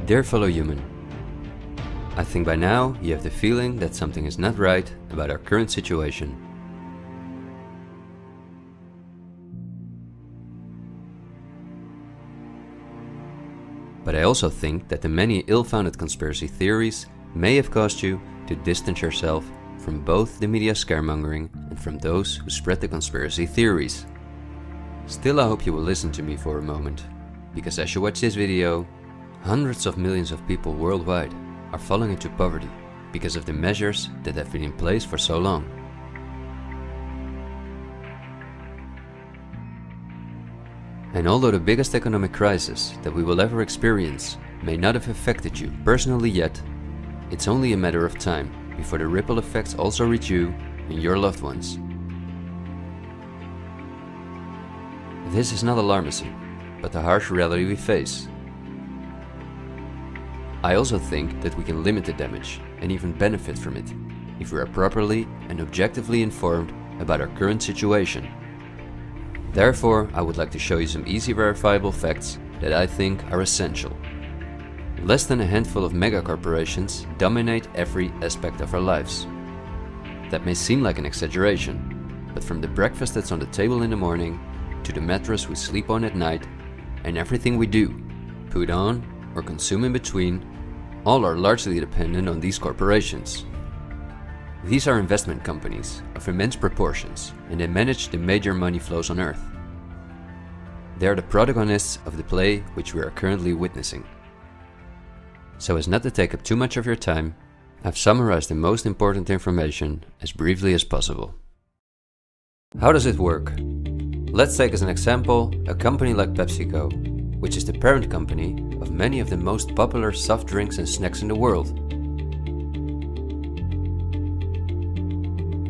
Dear fellow human, I think by now you have the feeling that something is not right about our current situation. But I also think that the many ill-founded conspiracy theories may have caused you to distance yourself from both the media scaremongering and from those who spread the conspiracy theories. Still, I hope you will listen to me for a moment, because as you watch this video, hundreds of millions of people worldwide are falling into poverty because of the measures that have been in place for so long. And although the biggest economic crisis that we will ever experience may not have affected you personally yet, it's only a matter of time before the ripple effects also reach you and your loved ones. This is not alarmism, but the harsh reality we face. I also think that we can limit the damage and even benefit from it if we are properly and objectively informed about our current situation. Therefore, I would like to show you some easy verifiable facts that I think are essential. Less than a handful of mega corporations dominate every aspect of our lives. That may seem like an exaggeration, but from the breakfast that's on the table in the morning, to the mattress we sleep on at night, and everything we do, put on, or consume in between, all are largely dependent on these corporations. These are investment companies of immense proportions, and they manage the major money flows on Earth. They are the protagonists of the play which we are currently witnessing. So as not to take up too much of your time, I've summarized the most important information as briefly as possible. How does it work? Let's take as an example a company like PepsiCo, which is the parent company of many of the most popular soft drinks and snacks in the world.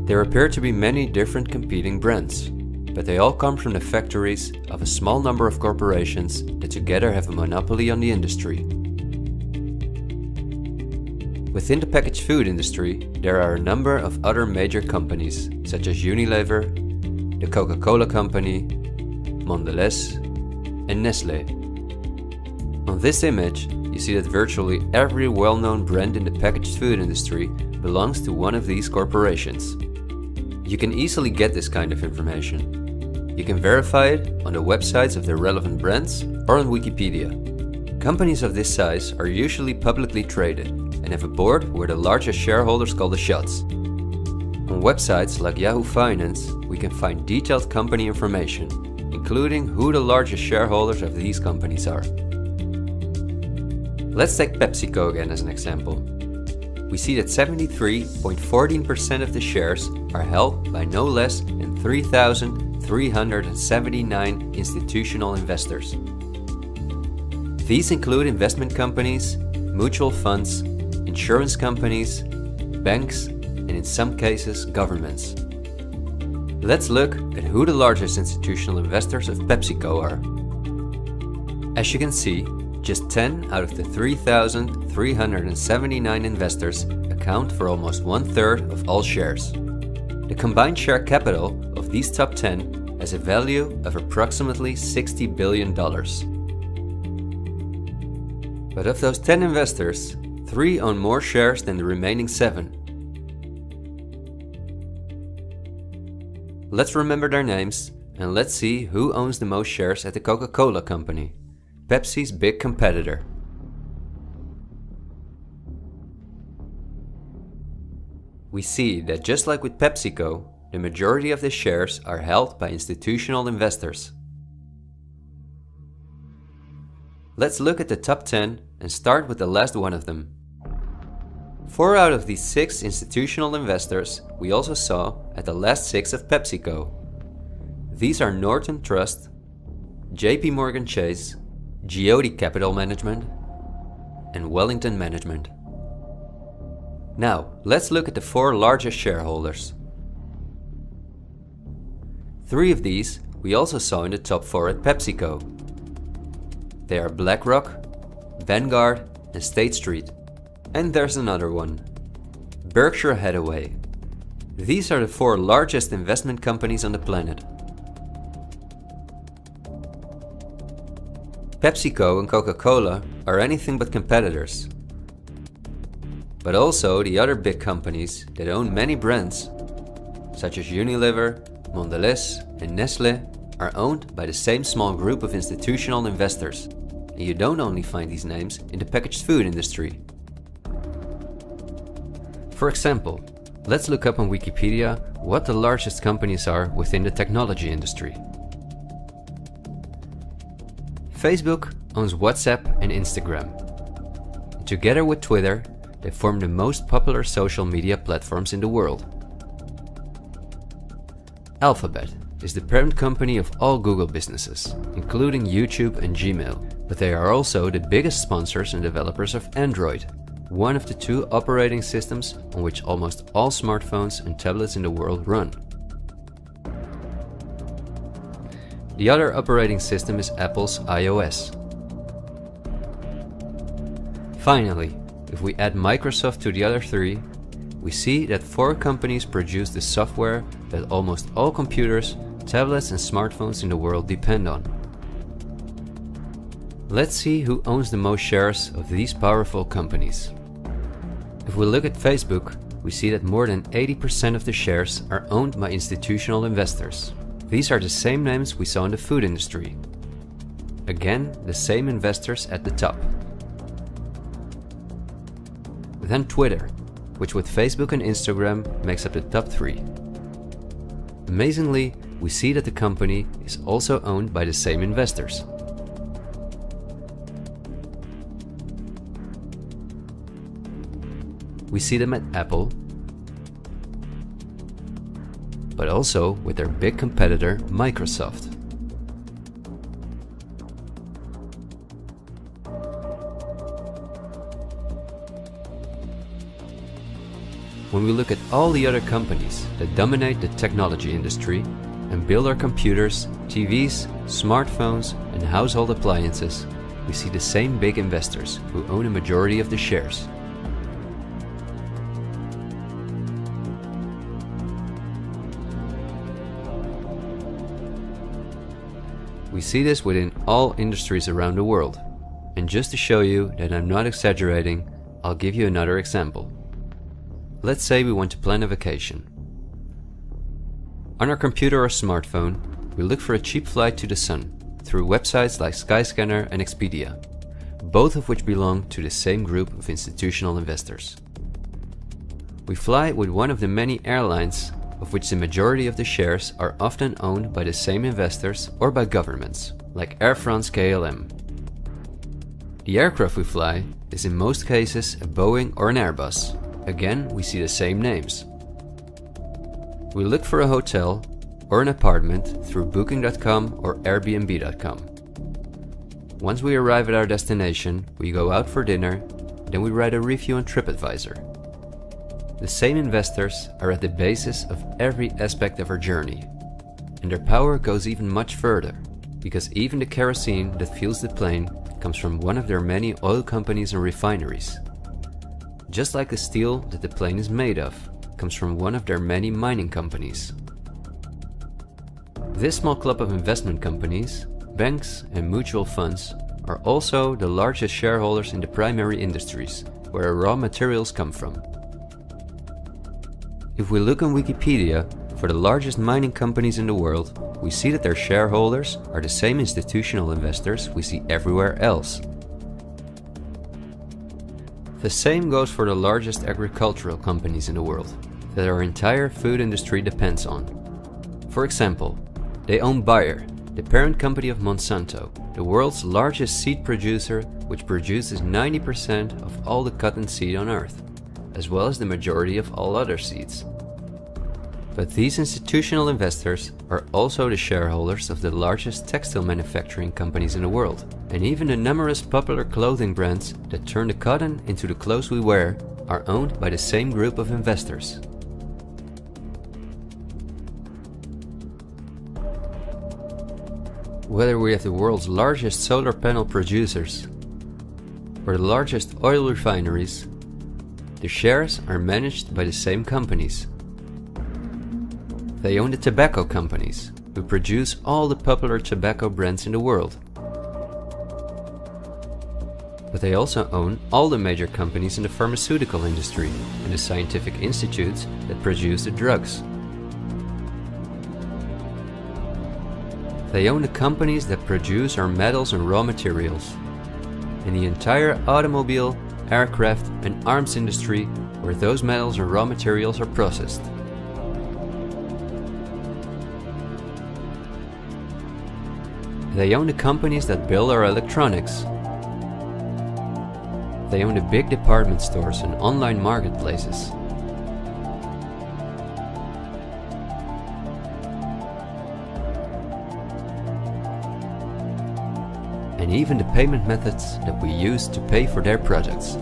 There appear to be many different competing brands, but they all come from the factories of a small number of corporations that together have a monopoly on the industry. Within the packaged food industry, there are a number of other major companies such as Unilever, the Coca-Cola Company, Mondelez, and Nestlé. On this image, you see that virtually every well-known brand in the packaged food industry belongs to one of these corporations. You can easily get this kind of information. You can verify it on the websites of the relevant brands or on Wikipedia. Companies of this size are usually publicly traded and have a board where the largest shareholders call the shots. On websites like Yahoo Finance, we can find detailed company information, including who the largest shareholders of these companies are. Let's take PepsiCo again as an example. We see that 73.14% of the shares are held by no less than 3,379 institutional investors. These include investment companies, mutual funds, insurance companies, banks, and in some cases, governments. Let's look at who the largest institutional investors of PepsiCo are. As you can see, just 10 out of the 3,379 investors account for almost 1/3 of all shares. The combined share capital of these top 10 has a value of approximately $60 billion. But of those 10 investors, 3 own more shares than the remaining 7. Let's remember their names and let's see who owns the most shares at the Coca-Cola Company, Pepsi's big competitor. We see that just like with PepsiCo, the majority of the shares are held by institutional investors. Let's look at the top 10 and start with the last one of them. 4 out of these 6 institutional investors we also saw at the last 6 of PepsiCo. These are Norton Trust, JP Morgan Chase, Geody Capital Management, and Wellington Management. Now, let's look at the 4 largest shareholders. 3 of these we also saw in the top 4 at PepsiCo. They are BlackRock, Vanguard, and State Street. And there's another one, Berkshire Hathaway. These are the 4 largest investment companies on the planet. PepsiCo and Coca-Cola are anything but competitors. But also the other big companies that own many brands, such as Unilever, Mondelez and Nestlé, are owned by the same small group of institutional investors, and you don't only find these names in the packaged food industry. For example, let's look up on Wikipedia what the largest companies are within the technology industry. Facebook owns WhatsApp and Instagram. Together with Twitter, they form the most popular social media platforms in the world. Alphabet is the parent company of all Google businesses, including YouTube and Gmail, but they are also the biggest sponsors and developers of Android, one of the two operating systems on which almost all smartphones and tablets in the world run. The other operating system is Apple's iOS. Finally, if we add Microsoft to the other three, we see that 4 companies produce the software that almost all computers, tablets and smartphones in the world depend on. Let's see who owns the most shares of these powerful companies. If we look at Facebook, we see that more than 80% of the shares are owned by institutional investors. These are the same names we saw in the food industry. Again, the same investors at the top. Then Twitter, which with Facebook and Instagram makes up the top 3. Amazingly, we see that the company is also owned by the same investors. We see them at Apple, but also with their big competitor Microsoft. When we look at all the other companies that dominate the technology industry and build our computers, TVs, smartphones and household appliances, we see the same big investors who own a majority of the shares. We see this within all industries around the world. And just to show you that I'm not exaggerating, I'll give you another example. Let's say we want to plan a vacation. On our computer or smartphone, we look for a cheap flight to the sun through websites like Skyscanner and Expedia, both of which belong to the same group of institutional investors. We fly with one of the many airlines, of which the majority of the shares are often owned by the same investors or by governments, like Air France-KLM. The aircraft we fly is in most cases a Boeing or an Airbus. Again, we see the same names. We look for a hotel or an apartment through Booking.com or Airbnb.com. Once we arrive at our destination, we go out for dinner, then we write a review on TripAdvisor. The same investors are at the basis of every aspect of our journey, and their power goes even much further, because even the kerosene that fuels the plane comes from one of their many oil companies and refineries. Just like the steel that the plane is made of comes from one of their many mining companies. This small club of investment companies, banks and mutual funds are also the largest shareholders in the primary industries, where raw materials come from. If we look on Wikipedia for the largest mining companies in the world, we see that their shareholders are the same institutional investors we see everywhere else. The same goes for the largest agricultural companies in the world that our entire food industry depends on. For example, they own Bayer, the parent company of Monsanto, the world's largest seed producer, which produces 90% of all the cotton seed on Earth, as well as the majority of all other seeds. But these institutional investors are also the shareholders of the largest textile manufacturing companies in the world, and even the numerous popular clothing brands that turn the cotton into the clothes we wear are owned by the same group of investors. Whether we have the world's largest solar panel producers or the largest oil refineries, the shares are managed by the same companies. They own the tobacco companies, who produce all the popular tobacco brands in the world. But they also own all the major companies in the pharmaceutical industry and the scientific institutes that produce the drugs. They own the companies that produce our metals and raw materials, and the entire automobile, aircraft and arms industry where those metals and raw materials are processed. They own the companies that build our electronics. They own the big department stores and online marketplaces. And even the payment methods that we use to pay for their products.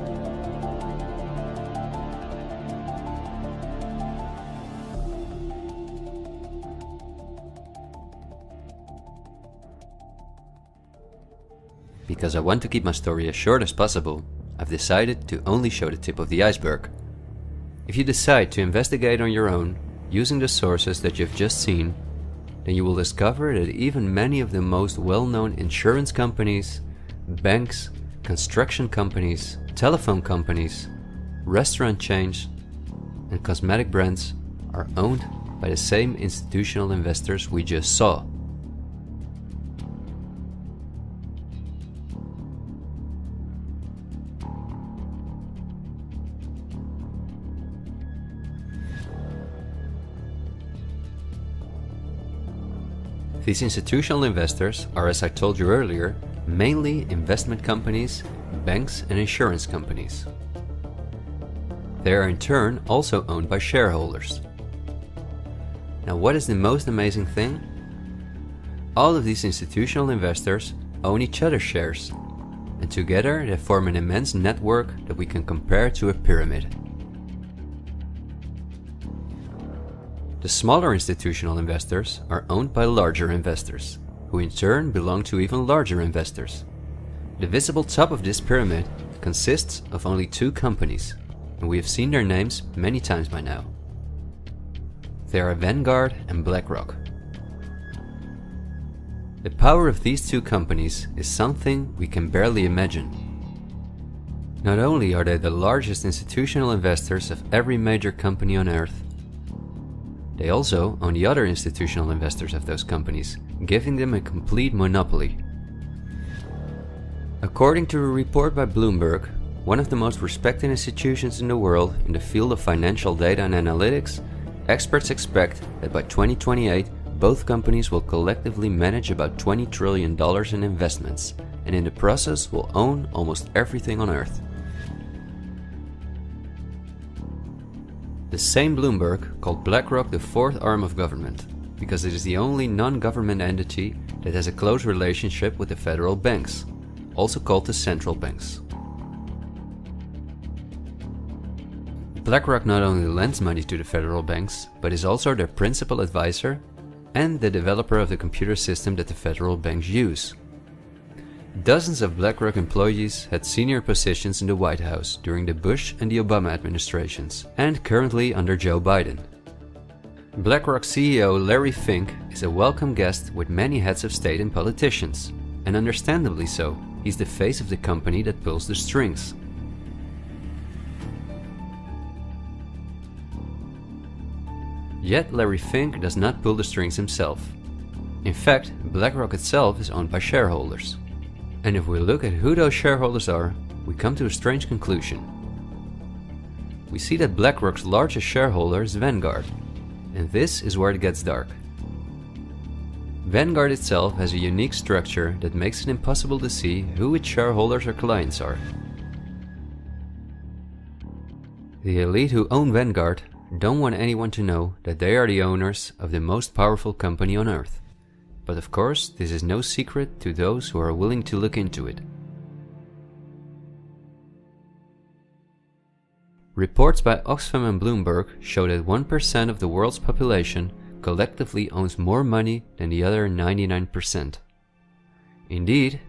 Because I want to keep my story as short as possible, I've decided to only show the tip of the iceberg. If you decide to investigate on your own, using the sources that you've just seen, then you will discover that even many of the most well-known insurance companies, banks, construction companies, telephone companies, restaurant chains, and cosmetic brands are owned by the same institutional investors we just saw. These institutional investors are, as I told you earlier, mainly investment companies, banks and insurance companies. They are in turn also owned by shareholders. Now, what is the most amazing thing? All of these institutional investors own each other's shares, and together they form an immense network that we can compare to a pyramid. The smaller institutional investors are owned by larger investors, who in turn belong to even larger investors. The visible top of this pyramid consists of only two companies, and we have seen their names many times by now. They are Vanguard and BlackRock. The power of these two companies is something we can barely imagine. Not only are they the largest institutional investors of every major company on Earth, they also own the other institutional investors of those companies, giving them a complete monopoly. According to a report by Bloomberg, one of the most respected institutions in the world in the field of financial data and analytics, experts expect that by 2028 both companies will collectively manage about $20 trillion in investments, and in the process will own almost everything on Earth. The same Bloomberg called BlackRock the fourth arm of government, because it is the only non-government entity that has a close relationship with the federal banks, also called the central banks. BlackRock not only lends money to the federal banks, but is also their principal advisor and the developer of the computer system that the federal banks use. Dozens of BlackRock employees had senior positions in the White House during the Bush and the Obama administrations, and currently under Joe Biden. BlackRock CEO Larry Fink is a welcome guest with many heads of state and politicians, and understandably so. He's the face of the company that pulls the strings. Yet Larry Fink does not pull the strings himself. In fact, BlackRock itself is owned by shareholders. And if we look at who those shareholders are, we come to a strange conclusion. We see that BlackRock's largest shareholder is Vanguard, and this is where it gets dark. Vanguard itself has a unique structure that makes it impossible to see who its shareholders or clients are. The elite who own Vanguard don't want anyone to know that they are the owners of the most powerful company on Earth. But of course, this is no secret to those who are willing to look into it. Reports by Oxfam and Bloomberg show that 1% of the world's population collectively owns more money than the other 99%. Indeed,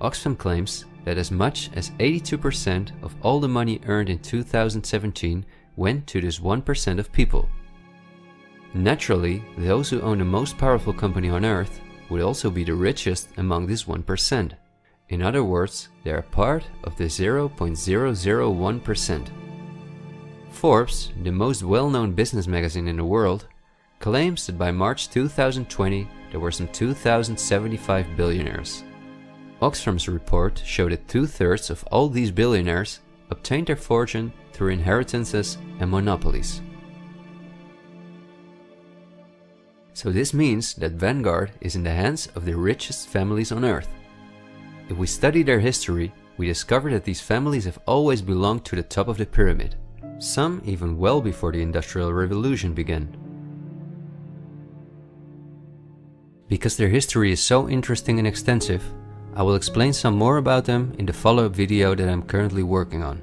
Oxfam claims that as much as 82% of all the money earned in 2017 went to this 1% of people. Naturally, those who own the most powerful company on Earth would also be the richest among this 1%. In other words, they are part of the 0.001%. Forbes, the most well-known business magazine in the world, claims that by March 2020 there were some 2,075 billionaires. Oxfam's report showed that 2/3 of all these billionaires obtained their fortune through inheritances and monopolies. So this means that Vanguard is in the hands of the richest families on earth. If we study their history, we discover that these families have always belonged to the top of the pyramid, some even well before the Industrial Revolution began. Because their history is so interesting and extensive, I will explain some more about them in the follow-up video that I'm currently working on.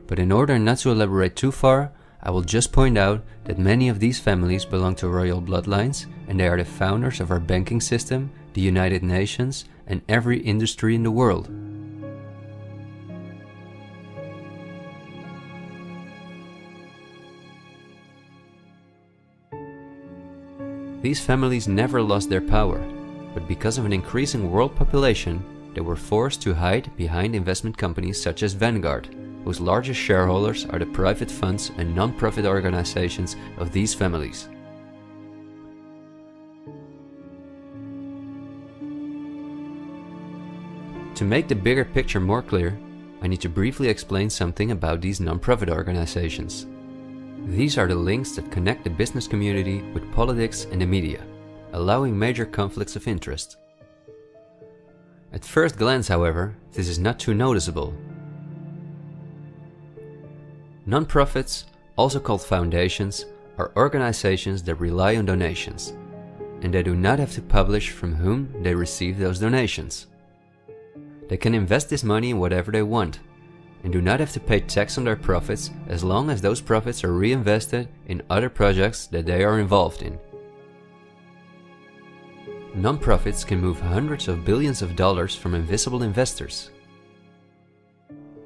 But in order not to elaborate too far, I will just point out that many of these families belong to royal bloodlines, and they are the founders of our banking system, the United Nations, and every industry in the world. These families never lost their power, but because of an increasing world population, they were forced to hide behind investment companies such as Vanguard, whose largest shareholders are the private funds and non-profit organizations of these families. To make the bigger picture more clear, I need to briefly explain something about these non-profit organizations. These are the links that connect the business community with politics and the media, allowing major conflicts of interest. At first glance, however, this is not too noticeable. Non-profits, also called foundations, are organizations that rely on donations, and they do not have to publish from whom they receive those donations. They can invest this money in whatever they want, and do not have to pay tax on their profits as long as those profits are reinvested in other projects that they are involved in. Non-profits can move hundreds of billions of dollars from invisible investors.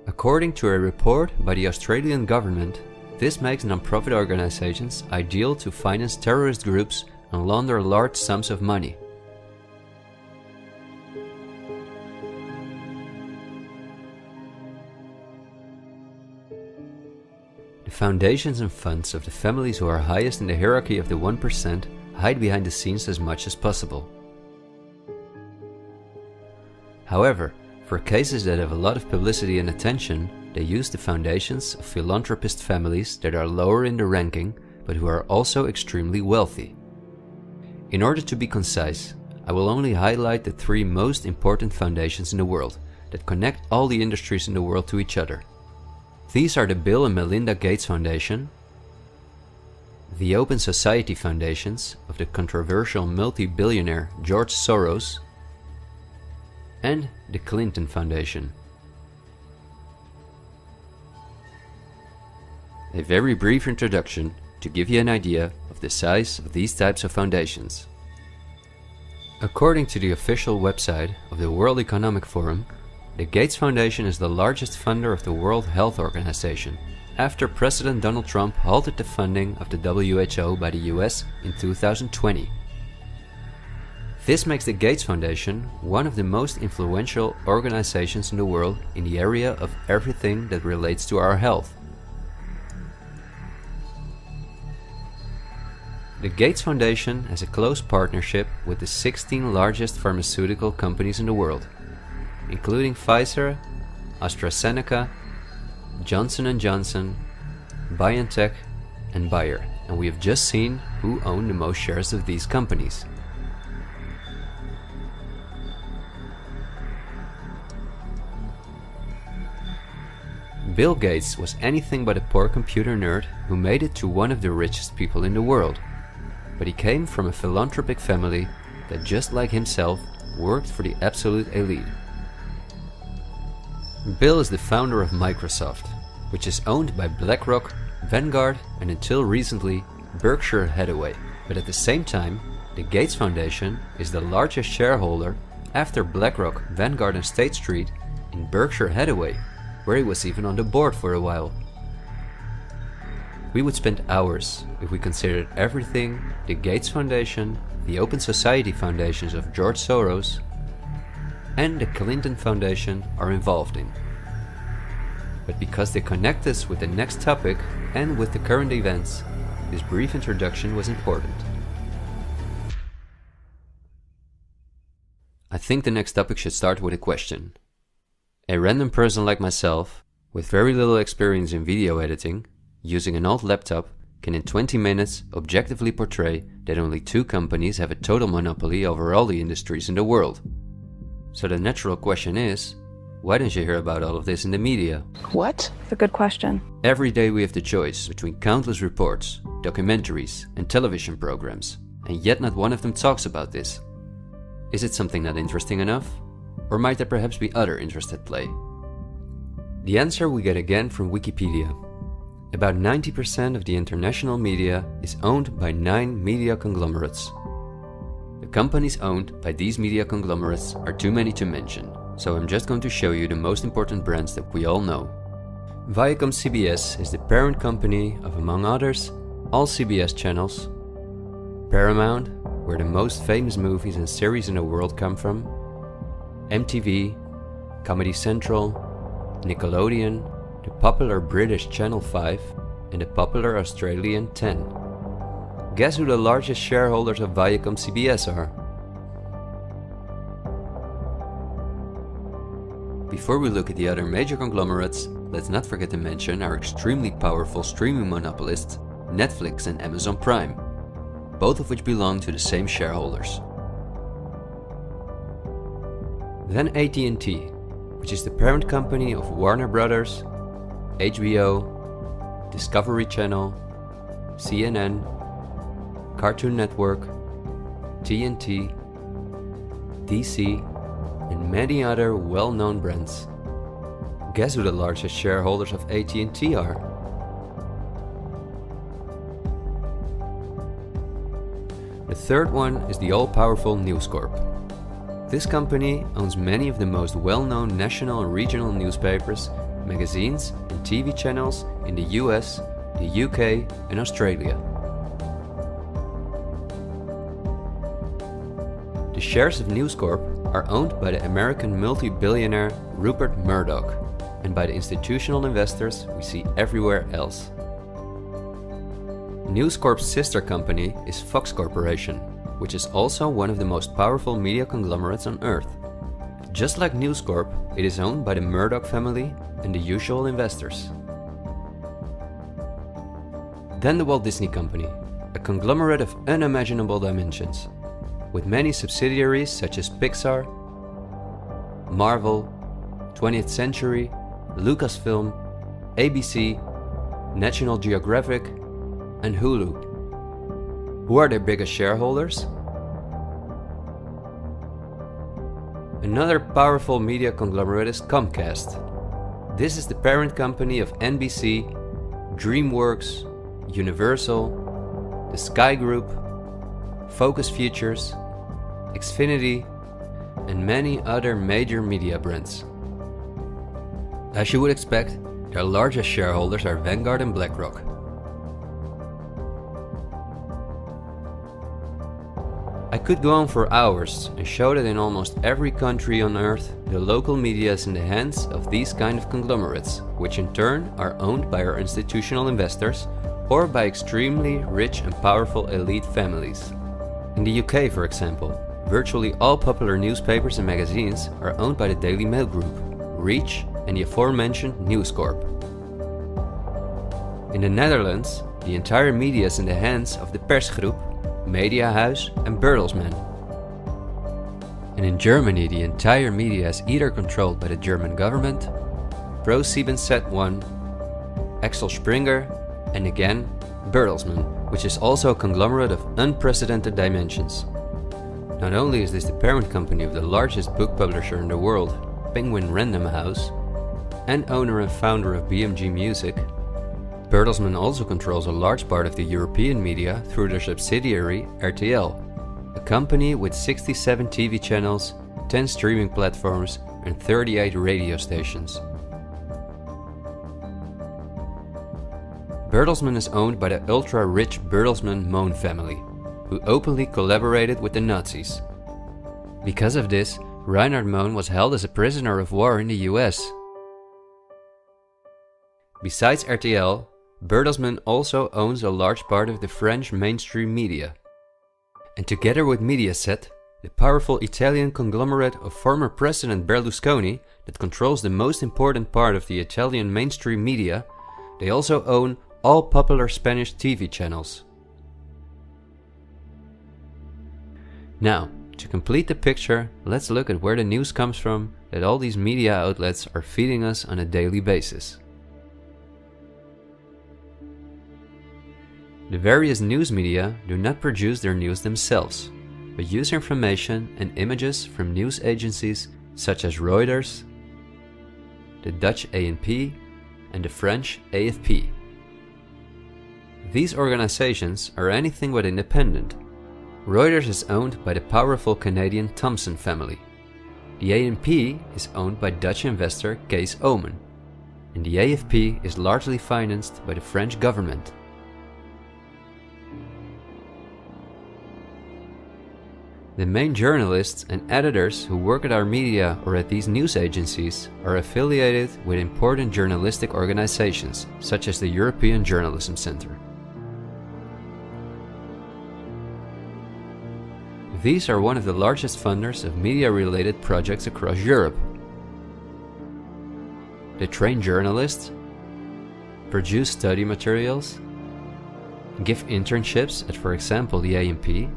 According to a report by the Australian government, this makes non-profit organizations ideal to finance terrorist groups and launder large sums of money. The foundations and funds of the families who are highest in the hierarchy of the 1% hide behind the scenes as much as possible. However, for cases that have a lot of publicity and attention, they use the foundations of philanthropist families that are lower in the ranking, but who are also extremely wealthy. In order to be concise, I will only highlight the 3 most important foundations in the world that connect all the industries in the world to each other. These are the Bill and Melinda Gates Foundation, the Open Society Foundations of the controversial multi-billionaire George Soros, and the Clinton Foundation. A very brief introduction to give you an idea of the size of these types of foundations. According to the official website of the World Economic Forum, the Gates Foundation is the largest funder of the World Health Organization, after President Donald Trump halted the funding of the WHO by the US in 2020. This makes the Gates Foundation one of the most influential organizations in the world in the area of everything that relates to our health. The Gates Foundation has a close partnership with the 16 largest pharmaceutical companies in the world, including Pfizer, AstraZeneca, Johnson & Johnson, BioNTech, and Bayer, and we have just seen who own the most shares of these companies. Bill Gates was anything but a poor computer nerd who made it to one of the richest people in the world, but he came from a philanthropic family that, just like himself, worked for the absolute elite. Bill is the founder of Microsoft, which is owned by BlackRock, Vanguard, and until recently Berkshire Hathaway. But at the same time, the Gates Foundation is the largest shareholder after BlackRock, Vanguard, and State Street in Berkshire Hathaway, where he was even on the board for a while. We would spend hours if we considered everything the Gates Foundation, the Open Society Foundations of George Soros, and the Clinton Foundation are involved in. But because they connect us with the next topic and with the current events, this brief introduction was important. I think the next topic should start with a question. A random person like myself, with very little experience in video editing, using an old laptop, can in 20 minutes objectively portray that only 2 companies have a total monopoly over all the industries in the world. So the natural question is, why don't you hear about all of this in the media? What? It's a good question. Every day we have the choice between countless reports, documentaries, and television programs, and yet not one of them talks about this. Is it something not interesting enough? Or might there perhaps be other interests at play? The answer we get again from Wikipedia. About 90% of the international media is owned by 9 media conglomerates. The companies owned by these media conglomerates are too many to mention, so I'm just going to show you the most important brands that we all know. Viacom CBS is the parent company of, among others, all CBS channels, Paramount, where the most famous movies and series in the world come from, MTV, Comedy Central, Nickelodeon, the popular British Channel 5, and the popular Australian 10. Guess who the largest shareholders of Viacom CBS are? Before we look at the other major conglomerates, let's not forget to mention our extremely powerful streaming monopolists, Netflix and Amazon Prime, both of which belong to the same shareholders. Then AT&T, which is the parent company of Warner Brothers, HBO, Discovery Channel, CNN, Cartoon Network, TNT, DC, and many other well-known brands. Guess who the largest shareholders of AT&T are? The third one is the all-powerful News Corp. This company owns many of the most well-known national and regional newspapers, magazines, and TV channels in the US, the UK, and Australia. The shares of News Corp are owned by the American multi-billionaire Rupert Murdoch and by the institutional investors we see everywhere else. News Corp's sister company is Fox Corporation, which is also one of the most powerful media conglomerates on Earth. Just like News Corp, it is owned by the Murdoch family and the usual investors. Then the Walt Disney Company, a conglomerate of unimaginable dimensions, with many subsidiaries such as Pixar, Marvel, 20th Century, Lucasfilm, ABC, National Geographic, and Hulu. Who are their biggest shareholders? Another powerful media conglomerate is Comcast. This is the parent company of NBC, DreamWorks, Universal, the Sky Group, Focus Features, Xfinity, and many other major media brands. As you would expect, their largest shareholders are Vanguard and BlackRock. I could go on for hours and show that in almost every country on Earth, the local media is in the hands of these kind of conglomerates, which in turn are owned by our institutional investors or by extremely rich and powerful elite families. In the UK, for example, virtually all popular newspapers and magazines are owned by the Daily Mail Group, Reach, and the aforementioned News Corp. In the Netherlands, the entire media is in the hands of the Persgroep, Mediahuis, and Bertelsmann. And in Germany, the entire media is either controlled by the German government, ProSiebenSat.1, Axel Springer, and again, Bertelsmann, which is also a conglomerate of unprecedented dimensions. Not only is this the parent company of the largest book publisher in the world, Penguin Random House, and owner and founder of BMG Music, Bertelsmann also controls a large part of the European media through their subsidiary RTL, a company with 67 TV channels, 10 streaming platforms, and 38 radio stations. Bertelsmann is owned by the ultra-rich Bertelsmann-Mohn family, who openly collaborated with the Nazis. Because of this, Reinhard Mohn was held as a prisoner of war in the US. Besides RTL, Bertelsmann also owns a large part of the French mainstream media. And together with Mediaset, the powerful Italian conglomerate of former President Berlusconi that controls the most important part of the Italian mainstream media, they also own all popular Spanish TV channels. Now, to complete the picture, let's look at where the news comes from that all these media outlets are feeding us on a daily basis. The various news media do not produce their news themselves, but use information and images from news agencies such as Reuters, the Dutch ANP, and the French AFP. These organizations are anything but independent. Reuters is owned by the powerful Canadian Thomson family. The ANP is owned by Dutch investor Kees Omen, and the AFP is largely financed by the French government. The main journalists and editors who work at our media or at these news agencies are affiliated with important journalistic organizations, such as the European Journalism Centre. These are one of the largest funders of media-related projects across Europe. They train journalists, produce study materials, give internships at, for example, the ANP,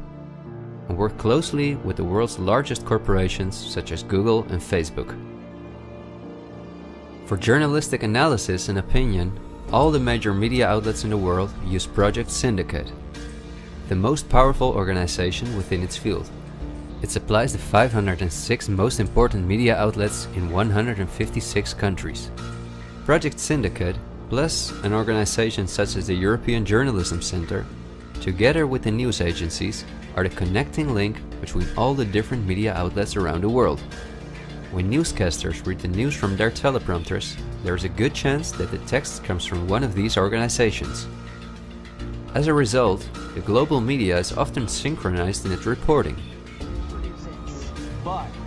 and work closely with the world's largest corporations such as Google and Facebook. For journalistic analysis and opinion, all the major media outlets in the world use Project Syndicate, the most powerful organization within its field. It supplies the 506 most important media outlets in 156 countries. Project Syndicate, plus an organization such as the European Journalism Centre, together with the news agencies, are the connecting link between all the different media outlets around the world. When newscasters read the news from their teleprompters, there is a good chance that the text comes from one of these organizations. As a result, the global media is often synchronized in its reporting.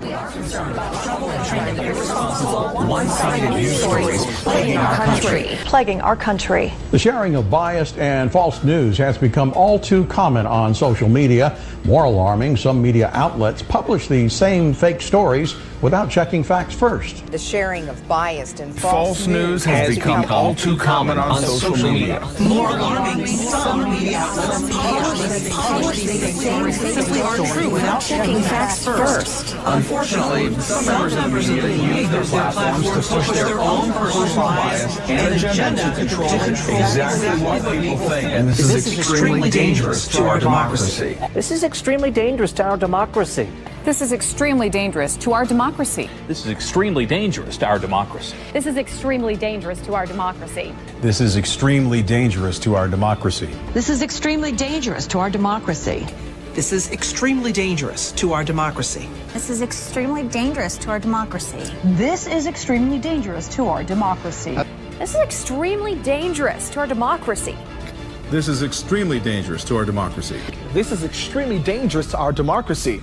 We are concerned about trouble and trending irresponsible, one-sided news stories plaguing our country. The sharing of biased and false news has become all too common on social media. More alarming, some media outlets publish these same fake stories without checking facts first. The sharing of biased and false news has become all too common on social media. More alarming, some media outlets publish these same fake stories without checking facts first. Unfortunately, some members of the media use their platforms to push their own personal bias and agenda to control exactly what people think. And this is extremely dangerous to our democracy. This is extremely dangerous to our democracy. This is extremely dangerous to our democracy. This is extremely dangerous to our democracy. This is extremely dangerous to our democracy. This is extremely dangerous to our democracy. This is extremely dangerous to our democracy. This is extremely dangerous to our democracy. This is extremely dangerous to our democracy. This is extremely dangerous to our democracy. This is extremely dangerous to our democracy. This is extremely dangerous to our democracy. This is extremely dangerous to our democracy.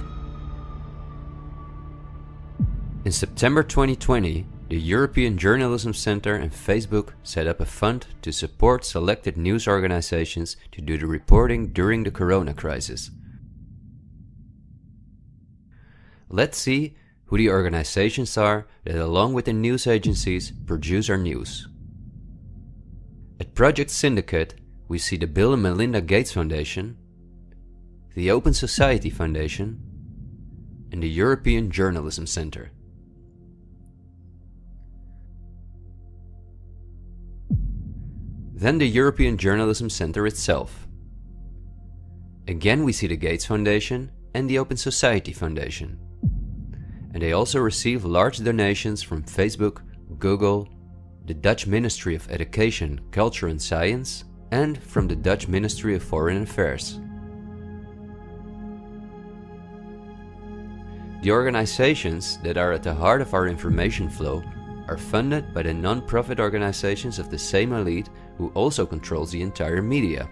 In September 2020, the European Journalism Centre and Facebook set up a fund to support selected news organizations to do the reporting during the corona crisis. Let's see who the organizations are that, along with the news agencies, produce our news. At Project Syndicate, we see the Bill and Melinda Gates Foundation, the Open Society Foundation, and the European Journalism Centre. Then the European Journalism Centre itself. Again we see the Gates Foundation and the Open Society Foundation. And they also receive large donations from Facebook, Google, the Dutch Ministry of Education, Culture and Science, and from the Dutch Ministry of Foreign Affairs. The organizations that are at the heart of our information flow are funded by the non-profit organizations of the same elite who also controls the entire media.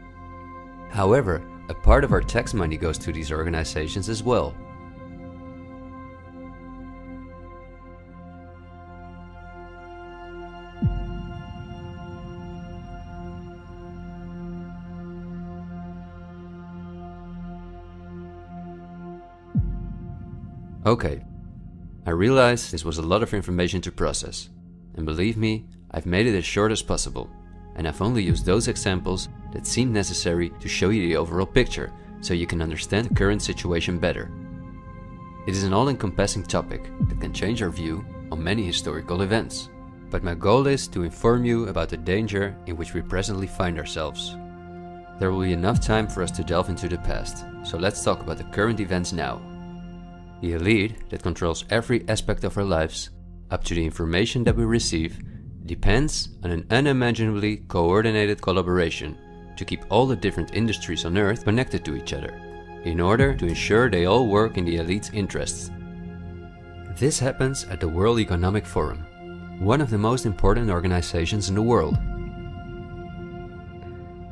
However, a part of our tax money goes to these organizations as well. Okay, I realize this was a lot of information to process, and believe me, I've made it as short as possible, and I've only used those examples that seem necessary to show you the overall picture, so you can understand the current situation better. It is an all-encompassing topic that can change our view on many historical events, but my goal is to inform you about the danger in which we presently find ourselves. There will be enough time for us to delve into the past, so let's talk about the current events now. The elite that controls every aspect of our lives, up to the information that we receive, depends on an unimaginably coordinated collaboration to keep all the different industries on Earth connected to each other, in order to ensure they all work in the elite's interests. This happens at the World Economic Forum, one of the most important organizations in the world.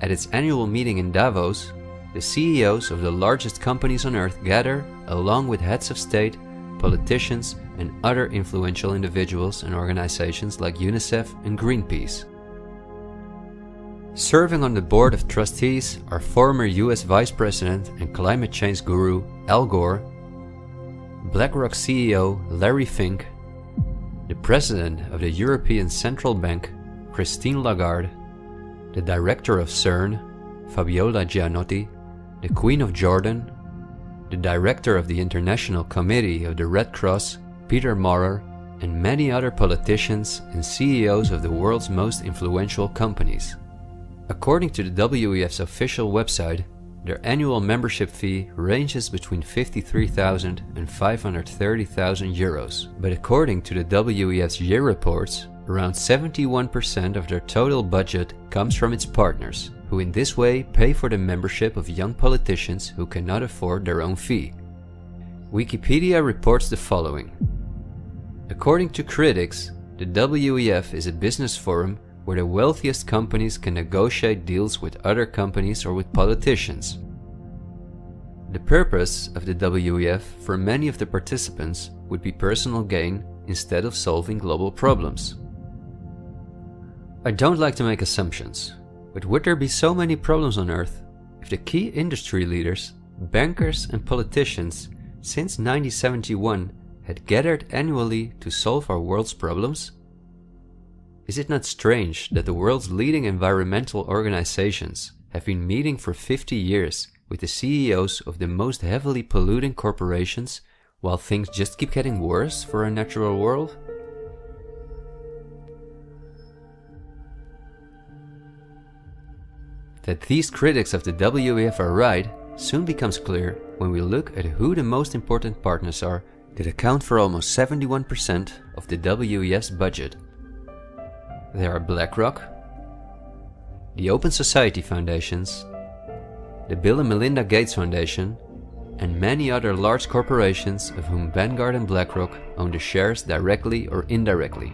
At its annual meeting in Davos, the CEOs of the largest companies on Earth gather along with heads of state, politicians, and other influential individuals and organizations like UNICEF and Greenpeace. Serving on the board of trustees are former US Vice President and climate change guru Al Gore, BlackRock CEO Larry Fink, the President of the European Central Bank Christine Lagarde, the Director of CERN Fabiola Gianotti, the Queen of Jordan, the Director of the International Committee of the Red Cross Peter Maurer, and many other politicians and CEOs of the world's most influential companies. According to the WEF's official website, their annual membership fee ranges between 53,000 and 530,000 euros. But according to the WEF's year reports, around 71% of their total budget comes from its partners, who in this way pay for the membership of young politicians who cannot afford their own fee. Wikipedia reports the following. According to critics, the WEF is a business forum where the wealthiest companies can negotiate deals with other companies or with politicians. The purpose of the WEF for many of the participants would be personal gain instead of solving global problems. I don't like to make assumptions, but would there be so many problems on Earth if the key industry leaders, bankers and politicians since 1971 had gathered annually to solve our world's problems? Is it not strange that the world's leading environmental organizations have been meeting for 50 years with the CEOs of the most heavily polluting corporations while things just keep getting worse for our natural world? That these critics of the WEF are right soon becomes clear when we look at who the most important partners are that account for almost 71% of the WEF's budget. There are BlackRock, the Open Society Foundations, the Bill and Melinda Gates Foundation, and many other large corporations of whom Vanguard and BlackRock own the shares directly or indirectly.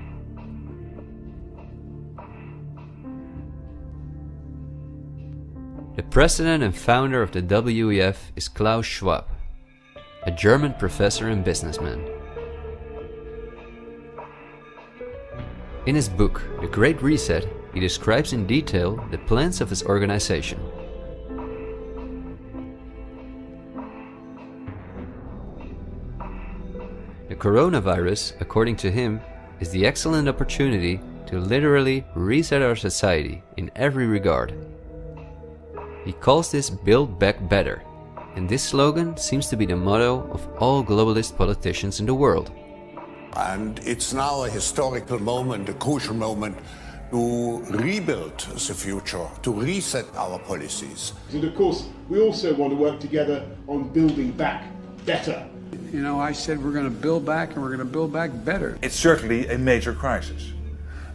The president and founder of the WEF is Klaus Schwab, a German professor and businessman. In his book, The Great Reset, he describes in detail the plans of his organization. The coronavirus, according to him, is the excellent opportunity to literally reset our society in every regard. He calls this Build Back Better, and this slogan seems to be the motto of all globalist politicians in the world. And it's now a historical moment, a crucial moment, to rebuild the future, to reset our policies. And of course, we also want to work together on building back better. You know, I said we're going to build back and we're going to build back better. It's certainly a major crisis,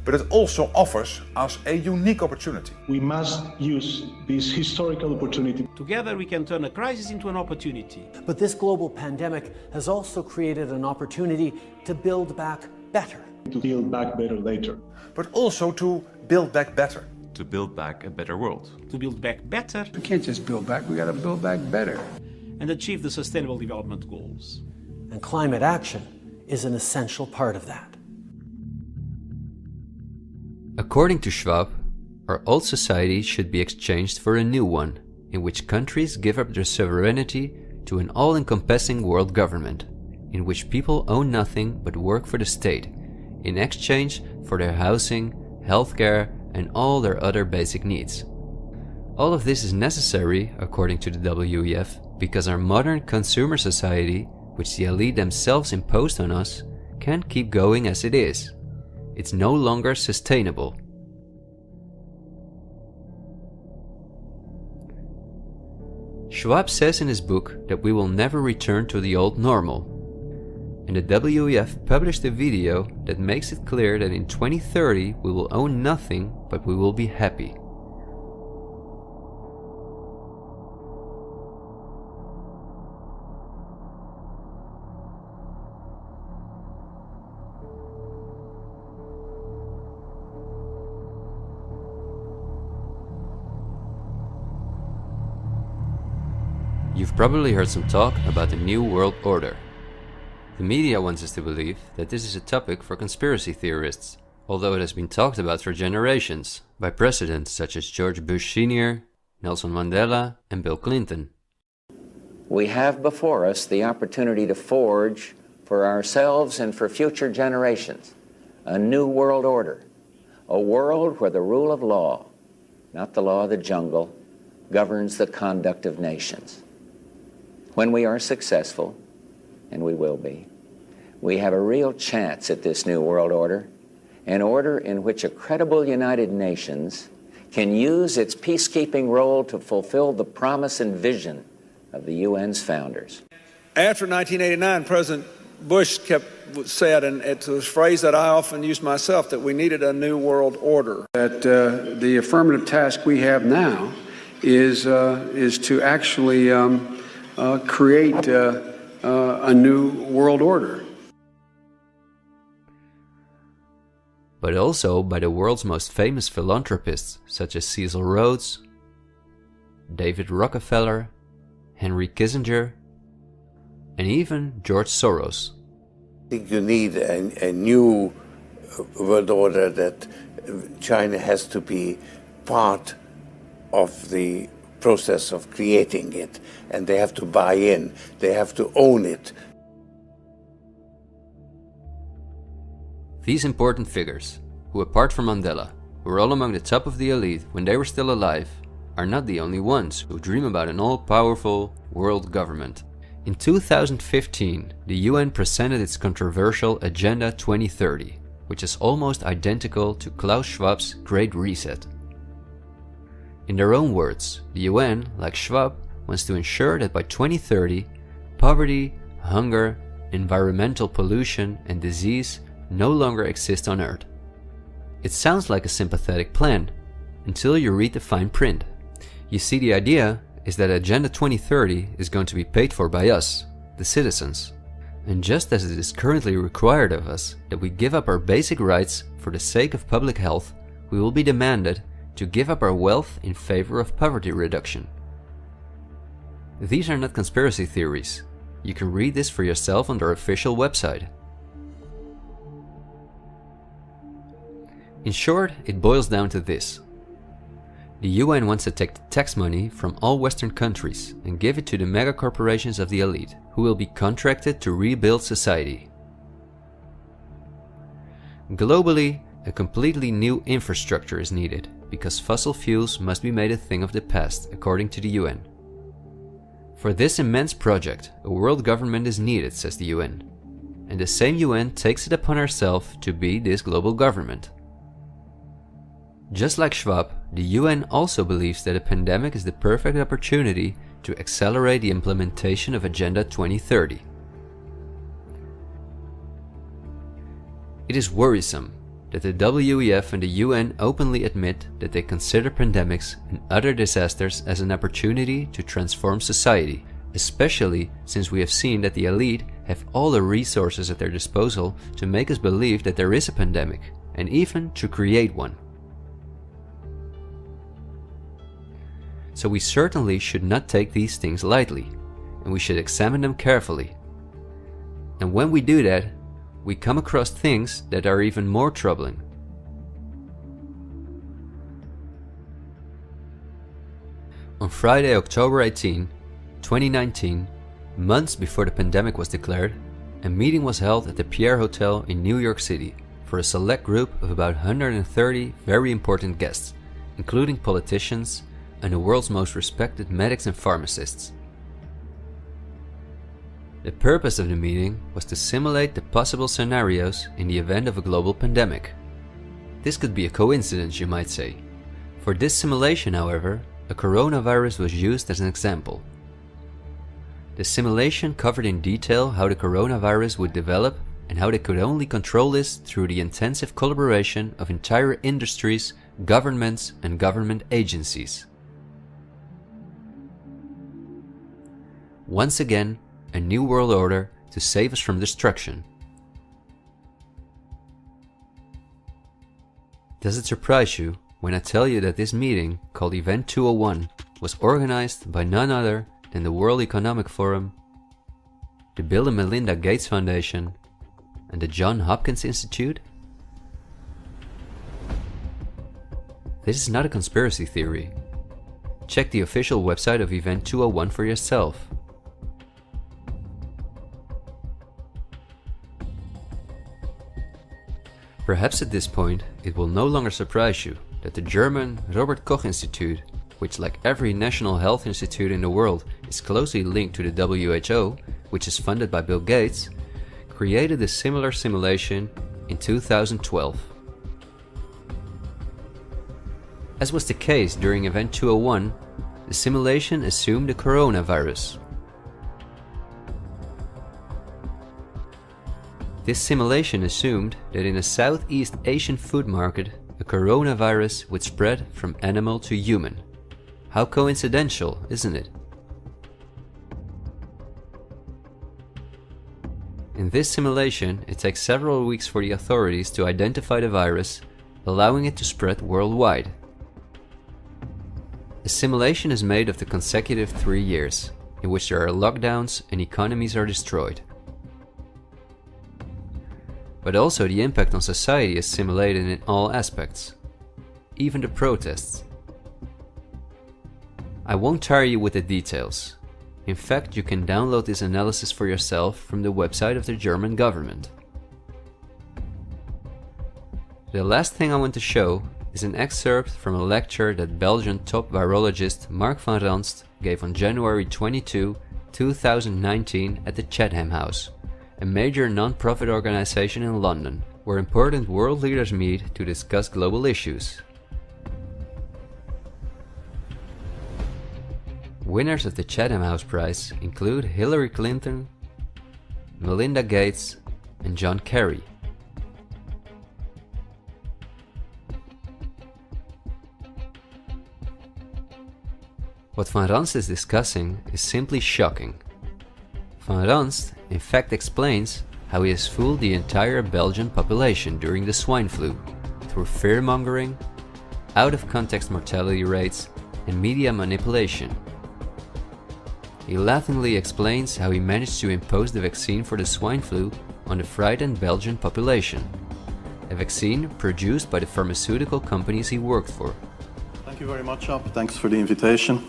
but it also offers us a unique opportunity. We must use this historical opportunity. Together we can turn a crisis into an opportunity. But this global pandemic has also created an opportunity to build back better. To build back better later. But also to build back better. To build back a better world. To build back better. We can't just build back, we got to build back better. And achieve the Sustainable Development Goals. And climate action is an essential part of that. According to Schwab, our old society should be exchanged for a new one, in which countries give up their sovereignty to an all-encompassing world government, in which people own nothing but work for the state, in exchange for their housing, healthcare, and all their other basic needs. All of this is necessary, according to the WEF, because our modern consumer society, which the elite themselves imposed on us, can't keep going as it is. It's no longer sustainable. Schwab says in his book that we will never return to the old normal. And the WEF published a video that makes it clear that in 2030 we will own nothing, but we will be happy. You've probably heard some talk about the New World Order. The media wants us to believe that this is a topic for conspiracy theorists, although it has been talked about for generations by presidents such as George Bush Sr., Nelson Mandela, and Bill Clinton. We have before us the opportunity to forge for ourselves and for future generations a new world order, a world where the rule of law, not the law of the jungle, governs the conduct of nations. When we are successful, and we will be, we have a real chance at this new world order, an order in which a credible United Nations can use its peacekeeping role to fulfill the promise and vision of the UN's founders. After 1989, President Bush said, and it's a phrase that I often use myself, that we needed a new world order. That the affirmative task we have now is to actually create a new world order. But also by the world's most famous philanthropists such as Cecil Rhodes, David Rockefeller, Henry Kissinger, and even George Soros. I think you need a new world order that China has to be part of the process of creating it, and they have to buy in, they have to own it. These important figures, who apart from Mandela, were all among the top of the elite when they were still alive, are not the only ones who dream about an all-powerful world government. In 2015, the UN presented its controversial Agenda 2030, which is almost identical to Klaus Schwab's Great Reset. In their own words, the UN, like Schwab, wants to ensure that by 2030, poverty, hunger, environmental pollution, and disease no longer exist on Earth. It sounds like a sympathetic plan, until you read the fine print. You see, the idea is that Agenda 2030 is going to be paid for by us, the citizens. And just as it is currently required of us that we give up our basic rights for the sake of public health, we will be demanded to give up our wealth in favor of poverty reduction. These are not conspiracy theories. You can read this for yourself on their official website. In short, it boils down to this. The UN wants to take the tax money from all Western countries and give it to the mega corporations of the elite, who will be contracted to rebuild society. Globally, a completely new infrastructure is needed, because fossil fuels must be made a thing of the past, according to the UN. For this immense project, a world government is needed, says the UN. And the same UN takes it upon herself to be this global government. Just like Schwab, the UN also believes that a pandemic is the perfect opportunity to accelerate the implementation of Agenda 2030. It is worrisome that the WEF and the UN openly admit that they consider pandemics and other disasters as an opportunity to transform society, especially since we have seen that the elite have all the resources at their disposal to make us believe that there is a pandemic, and even to create one. So we certainly should not take these things lightly, and we should examine them carefully. And when we do that, we come across things that are even more troubling. On Friday, October 18, 2019, months before the pandemic was declared, a meeting was held at the Pierre Hotel in New York City for a select group of about 130 very important guests, including politicians and the world's most respected medics and pharmacists. The purpose of the meeting was to simulate the possible scenarios in the event of a global pandemic. This could be a coincidence, you might say. For this simulation, however, a coronavirus was used as an example. The simulation covered in detail how the coronavirus would develop and how they could only control this through the intensive collaboration of entire industries, governments, and government agencies. Once again, a new world order to save us from destruction. Does it surprise you when I tell you that this meeting, called Event 201, was organized by none other than the World Economic Forum, the Bill and Melinda Gates Foundation, and the Johns Hopkins Institute? This is not a conspiracy theory. Check the official website of Event 201 for yourself. Perhaps at this point, it will no longer surprise you that the German Robert Koch Institute, which like every national health institute in the world is closely linked to the WHO, which is funded by Bill Gates, created a similar simulation in 2012. As was the case during Event 201, the simulation assumed the coronavirus. This simulation assumed that in a Southeast Asian food market, a coronavirus would spread from animal to human. How coincidental, isn't it? In this simulation, it takes several weeks for the authorities to identify the virus, allowing it to spread worldwide. The simulation is made of the consecutive 3 years, in which there are lockdowns and economies are destroyed. But also the impact on society is simulated in all aspects, even the protests. I won't tire you with the details. In fact, you can download this analysis for yourself from the website of the German government. The last thing I want to show is an excerpt from a lecture that Belgian top virologist Mark van Ranst gave on January 22, 2019 at the Chatham House, a major non-profit organization in London, where important world leaders meet to discuss global issues. Winners of the Chatham House Prize include Hillary Clinton, Melinda Gates, and John Kerry. What Van Ranst is discussing is simply shocking. Van Ranst in fact explains how he has fooled the entire Belgian population during the swine flu through fear-mongering, out-of-context mortality rates, and media manipulation. He laughingly explains how he managed to impose the vaccine for the swine flu on the frightened Belgian population, a vaccine produced by the pharmaceutical companies he worked for. Thank you very much, Ab. Thanks for the invitation.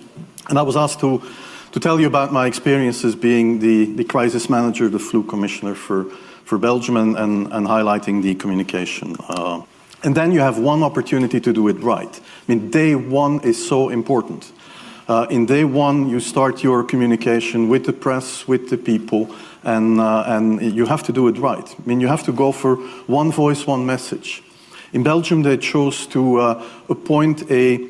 And I was asked to tell you about my experiences being the crisis manager, the flu commissioner for Belgium, and highlighting the communication. And then you have one opportunity to do it right. I mean, day one is so important. In day one, you start your communication with the press, with the people, and you have to do it right. I mean, you have to go for one voice, one message. In Belgium, they chose to appoint a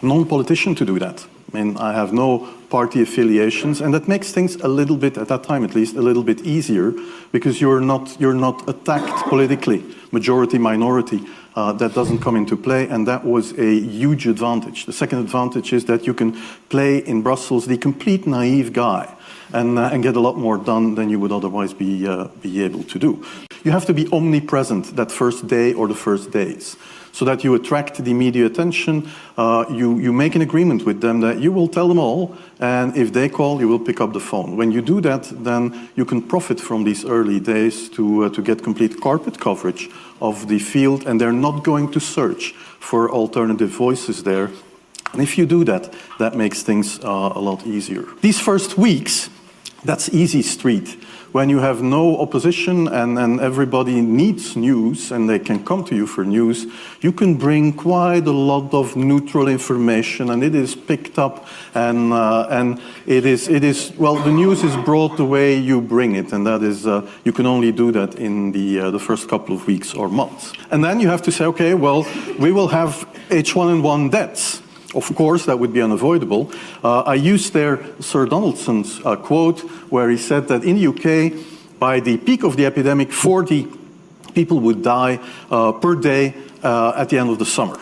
non-politician to do that. I mean, I have no party affiliations, and that makes things a little bit, at that time at least, a little bit easier, because you're not attacked politically, majority, minority. That doesn't come into play, and that was a huge advantage. The second advantage is that you can play in Brussels the complete naive guy and get a lot more done than you would otherwise be able to do. You have to be omnipresent that first day or the first days, so that you attract the media attention. You make an agreement with them that you will tell them all, and if they call, you will pick up the phone. When you do that, then you can profit from these early days to get complete carpet coverage of the field, and they're not going to search for alternative voices there. And if you do that, that makes things a lot easier. These first weeks, That's easy street. When you have no opposition and everybody needs news and they can come to you for news, you can bring quite a lot of neutral information, and it is picked up, and it is well, the news is brought the way you bring it, and that is you can only do that in the first couple of weeks or months. And then you have to say, okay, well, we will have H1N1 deaths. Of course, that would be unavoidable. I used there Sir Donaldson's quote, where he said that in the UK, by the peak of the epidemic, 40 people would die per day at the end of the summer.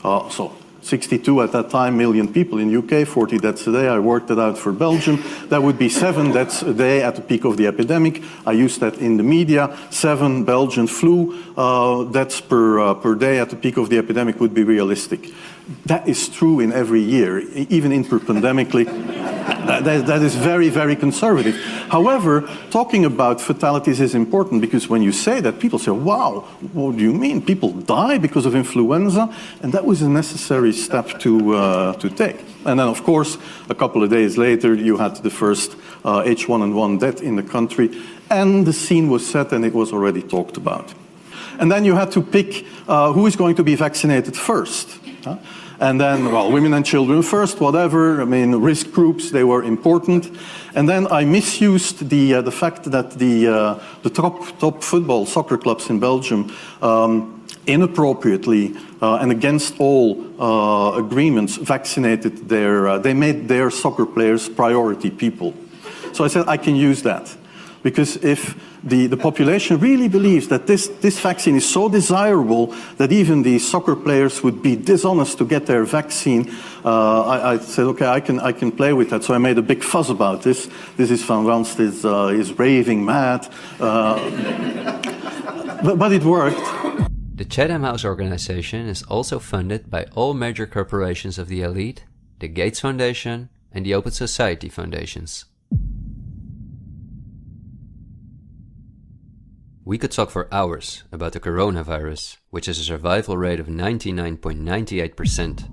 So 62 at that time million people in the UK, 40 deaths a day. I worked it out for Belgium. That would be 7 deaths a day at the peak of the epidemic. I used that in the media. 7 Belgian flu deaths per day at the peak of the epidemic would be realistic. That is true in every year, even interpandemically. That is very, very conservative. However, talking about fatalities is important, because when you say that, people say, wow, what do you mean? People die because of influenza? And that was a necessary step to take. And then, of course, a couple of days later, you had the first H1N1 death in the country, and the scene was set and it was already talked about. And then you had to pick who is going to be vaccinated first. And then, well, women and children first, whatever. I mean, risk groups, they were important. And then I misused the fact that the top football soccer clubs in Belgium inappropriately and against all agreements vaccinated they made their soccer players priority people. So I said I can use that, because if the population really believes that this vaccine is so desirable that even the soccer players would be dishonest to get their vaccine, I said, okay, I can play with that. So I made a big fuss about this. This is Van Ranst is raving mad, but it worked. The Chatham House organization is also funded by all major corporations of the elite, the Gates Foundation and the Open Society Foundations. We could talk for hours about the coronavirus, which has a survival rate of 99.98%,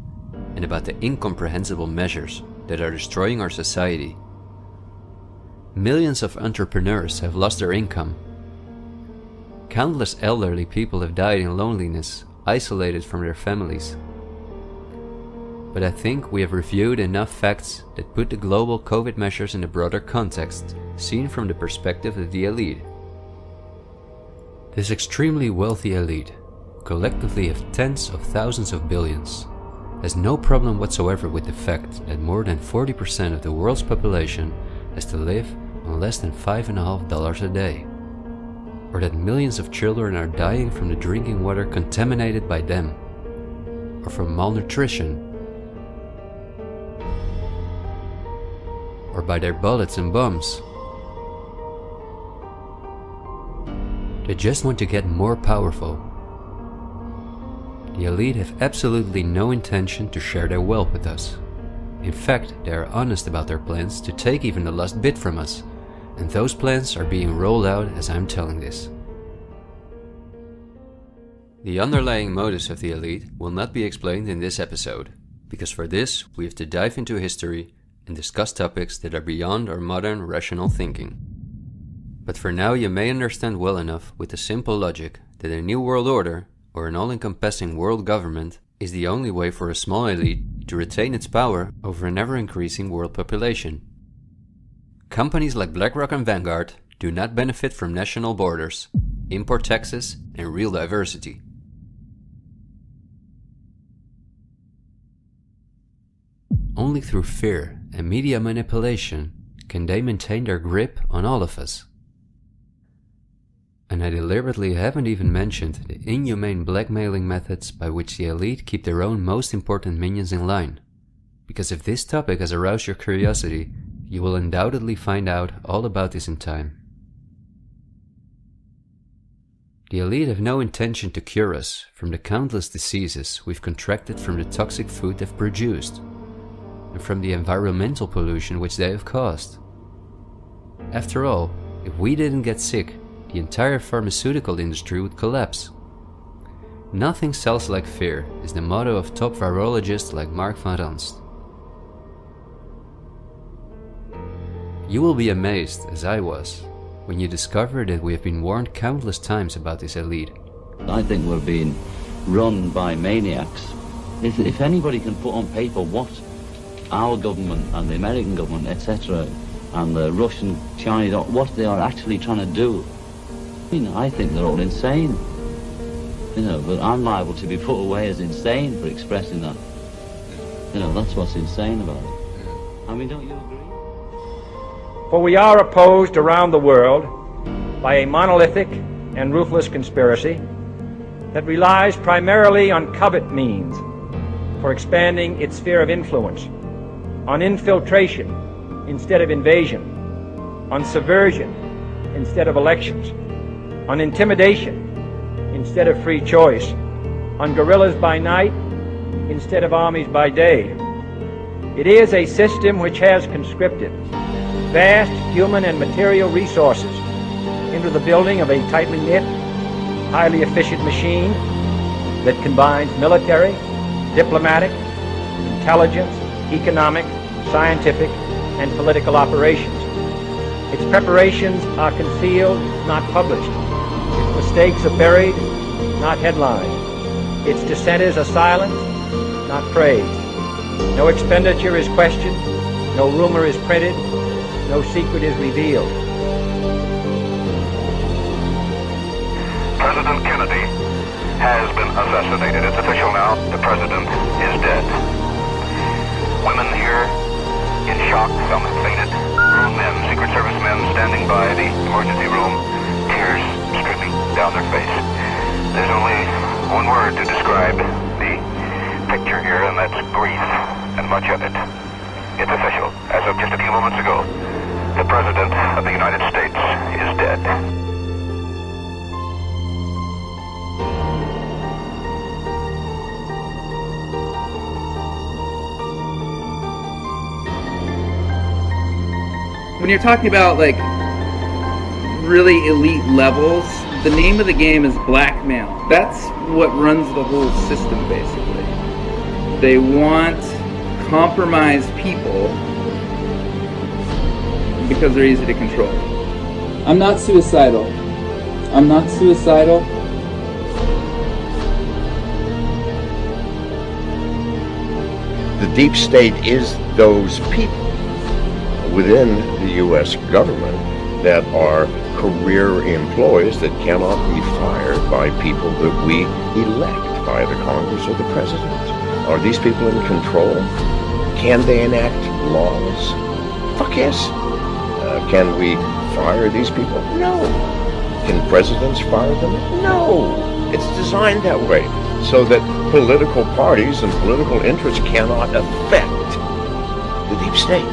and about the incomprehensible measures that are destroying our society. Millions of entrepreneurs have lost their income. Countless elderly people have died in loneliness, isolated from their families. But I think we have reviewed enough facts that put the global COVID measures in a broader context, seen from the perspective of the elite. This extremely wealthy elite, collectively of tens of thousands of billions, has no problem whatsoever with the fact that more than 40% of the world's population has to live on less than $5.50 a day, or that millions of children are dying from the drinking water contaminated by them, or from malnutrition, or by their bullets and bombs. They just want to get more powerful. The elite have absolutely no intention to share their wealth with us. In fact, they are honest about their plans to take even the last bit from us, and those plans are being rolled out as I'm telling this. The underlying motives of the elite will not be explained in this episode, because for this we have to dive into history and discuss topics that are beyond our modern rational thinking. But for now you may understand well enough with the simple logic that a new world order, or an all-encompassing world government, is the only way for a small elite to retain its power over an ever-increasing world population. Companies like BlackRock and Vanguard do not benefit from national borders, import taxes, and real diversity. Only through fear and media manipulation can they maintain their grip on all of us. And I deliberately haven't even mentioned the inhumane blackmailing methods by which the elite keep their own most important minions in line. Because if this topic has aroused your curiosity, you will undoubtedly find out all about this in time. The elite have no intention to cure us from the countless diseases we've contracted from the toxic food they've produced, and from the environmental pollution which they have caused. After all, if we didn't get sick, the entire pharmaceutical industry would collapse. Nothing sells like fear is the motto of top virologists like Mark Van Ranst. You will be amazed, as I was, when you discover that we have been warned countless times about this elite. I think we're being run by maniacs. If anybody can put on paper what our government and the American government, etc., and the Russian, Chinese, what they are actually trying to do, I think they're all insane. But I'm liable to be put away as insane for expressing that. That's what's insane about it. I mean, don't you agree? For we are opposed around the world by a monolithic and ruthless conspiracy that relies primarily on covert means for expanding its sphere of influence, on infiltration instead of invasion, on subversion instead of elections, on intimidation instead of free choice, on guerrillas by night instead of armies by day. It is a system which has conscripted vast human and material resources into the building of a tightly knit, highly efficient machine that combines military, diplomatic, intelligence, economic, scientific, and political operations. Its preparations are concealed, not published. Its mistakes are buried, not headlined. Its dissenters are silenced, not praised. No expenditure is questioned, no rumor is printed, no secret is revealed. President Kennedy has been assassinated. It's official now. The president is dead. Women here in shock, some have fainted. Men, Secret Service men standing by the emergency room, tears streaming down their face. There's only one word to describe the picture here, and that's grief, and much of it. It's official. As of just a few moments ago, the President of the United States is dead. When you're talking about like really elite levels, the name of the game is blackmail. That's what runs the whole system basically. They want compromised people because they're easy to control. I'm not suicidal. I'm not suicidal. The deep state is those people within the U.S. government that are career employees that cannot be fired by people that we elect, by the Congress or the President. Are these people in control? Can they enact laws? Fuck yes. Can we fire these people? No. Can presidents fire them? No. It's designed that way so that political parties and political interests cannot affect the deep state.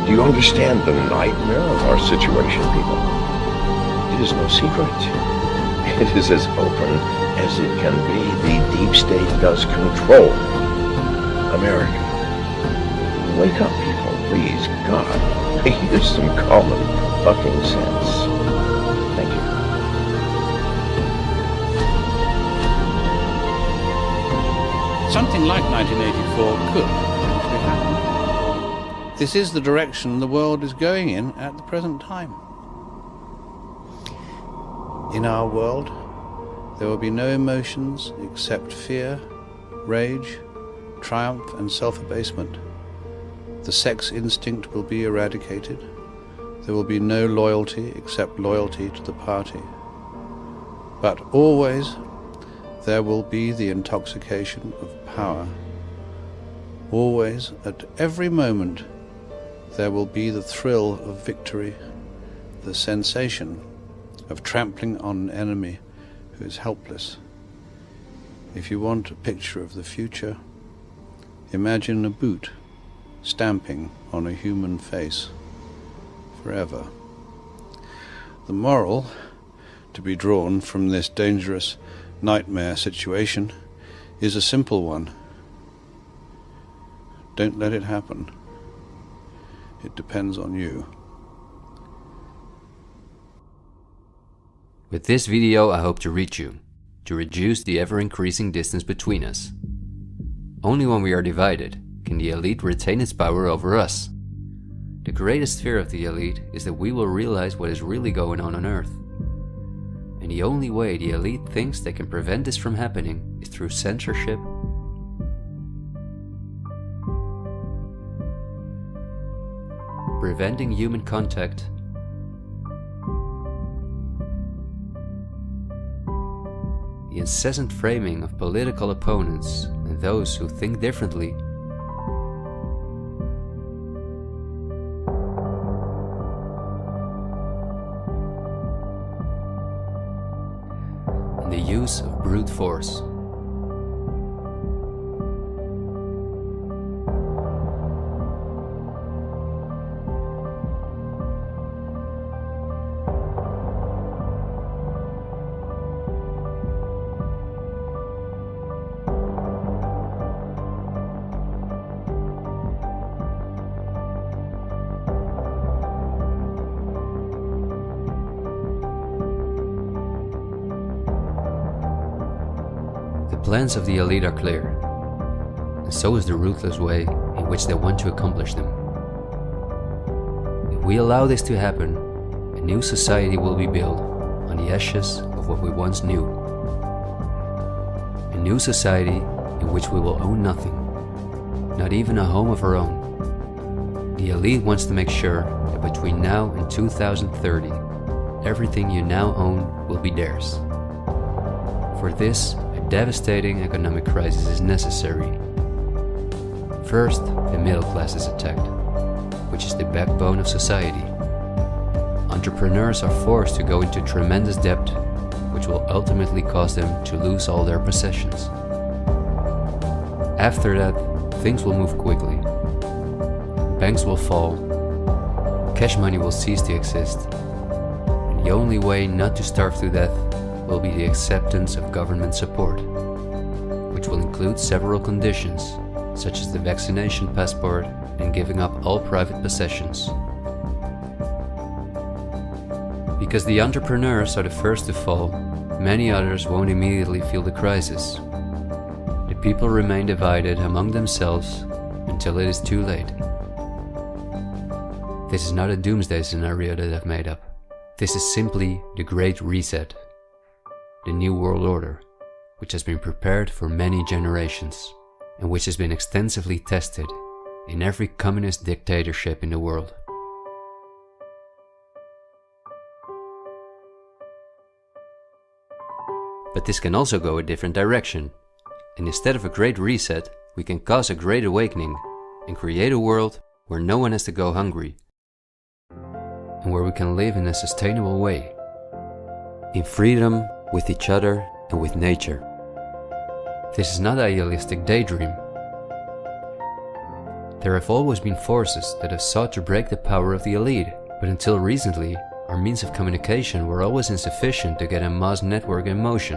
Do you understand the nightmare of our situation, people? It is no secret. It is as open as it can be. The deep state does control America. Wake up, people, please. God, use some common fucking sense. Thank you. Something like 1984 could potentially happen. This is the direction the world is going in at the present time. In our world, there will be no emotions except fear, rage, triumph, and self-abasement. The sex instinct will be eradicated. There will be no loyalty except loyalty to the party. But always there will be the intoxication of power. Always, at every moment, there will be the thrill of victory, the sensation of trampling on an enemy who is helpless. If you want a picture of the future, imagine a boot stamping on a human face forever. The moral to be drawn from this dangerous nightmare situation is a simple one. Don't let it happen. It depends on you. With this video, I hope to reach you, to reduce the ever-increasing distance between us. Only when we are divided can the elite retain its power over us. the greatest fear of the elite is that we will realize what is really going on Earth. And the only way the elite thinks they can prevent this from happening is through censorship, preventing human contact, the incessant framing of political opponents and those who think differently, and the use of brute force. The plans of the elite are clear, and so is the ruthless way in which they want to accomplish them. If we allow this to happen, a new society will be built on the ashes of what we once knew. A new society in which we will own nothing, not even a home of our own. The elite wants to make sure that between now and 2030, everything you now own will be theirs. For this, devastating economic crisis is necessary. First, the middle class is attacked, which is the backbone of society. Entrepreneurs are forced to go into tremendous debt, which will ultimately cause them to lose all their possessions. After that, things will move quickly. Banks will fall, cash money will cease to exist, and the only way not to starve to death will be the acceptance of government support, which will include several conditions, such as the vaccination passport and giving up all private possessions. Because the entrepreneurs are the first to fall, many others won't immediately feel the crisis. The people remain divided among themselves until it is too late. This is not a doomsday scenario that I've made up. This is simply the Great Reset. The New World Order, which has been prepared for many generations, and which has been extensively tested in every communist dictatorship in the world. But this can also go a different direction, and instead of a great reset, we can cause a great awakening and create a world where no one has to go hungry, and where we can live in a sustainable way, in freedom with each other and with nature. This is not an idealistic daydream. There have always been forces that have sought to break the power of the elite, but until recently, our means of communication were always insufficient to get a mass network in motion.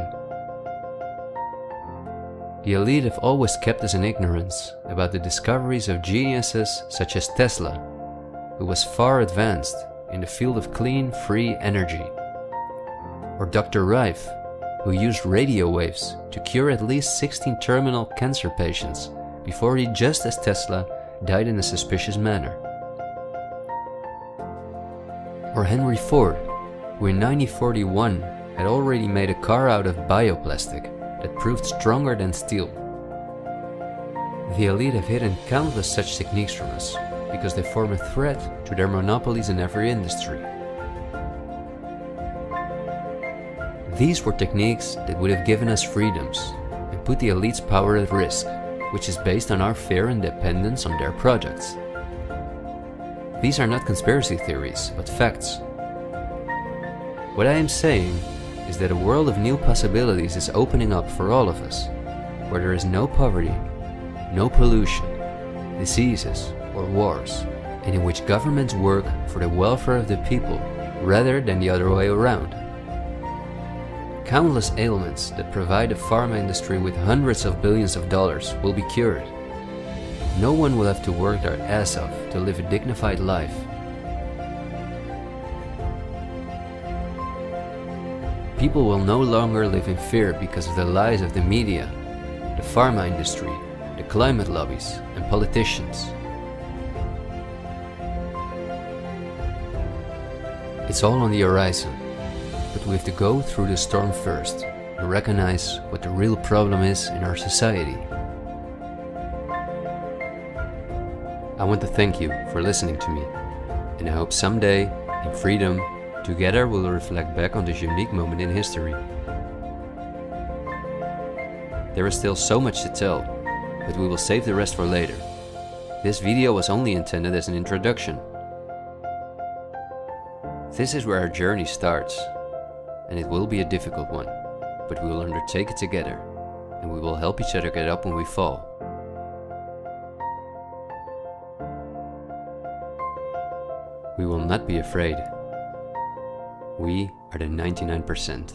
The elite have always kept us in ignorance about the discoveries of geniuses such as Tesla, who was far advanced in the field of clean, free energy. Or Dr. Rife, who used radio waves to cure at least 16 terminal cancer patients before he, just as Tesla, died in a suspicious manner. Or Henry Ford, who in 1941 had already made a car out of bioplastic that proved stronger than steel. The elite have hidden countless such techniques from us because they form a threat to their monopolies in every industry. These were techniques that would have given us freedoms and put the elite's power at risk, which is based on our fear and dependence on their projects. These are not conspiracy theories, but facts. What I am saying is that a world of new possibilities is opening up for all of us, where there is no poverty, no pollution, diseases, or wars, and in which governments work for the welfare of the people rather than the other way around. Countless ailments that provide the pharma industry with hundreds of billions of dollars will be cured. No one will have to work their ass off to live a dignified life. People will no longer live in fear because of the lies of the media, the pharma industry, the climate lobbies, and politicians. It's all on the horizon, but we have to go through the storm first and recognize what the real problem is in our society. I want to thank you for listening to me, and I hope someday, in freedom, together we'll reflect back on this unique moment in history. There is still so much to tell, but we will save the rest for later. This video was only intended as an introduction. This is where our journey starts, and it will be a difficult one, but we will undertake it together, and we will help each other get up when we fall. We will not be afraid. We are the 99%.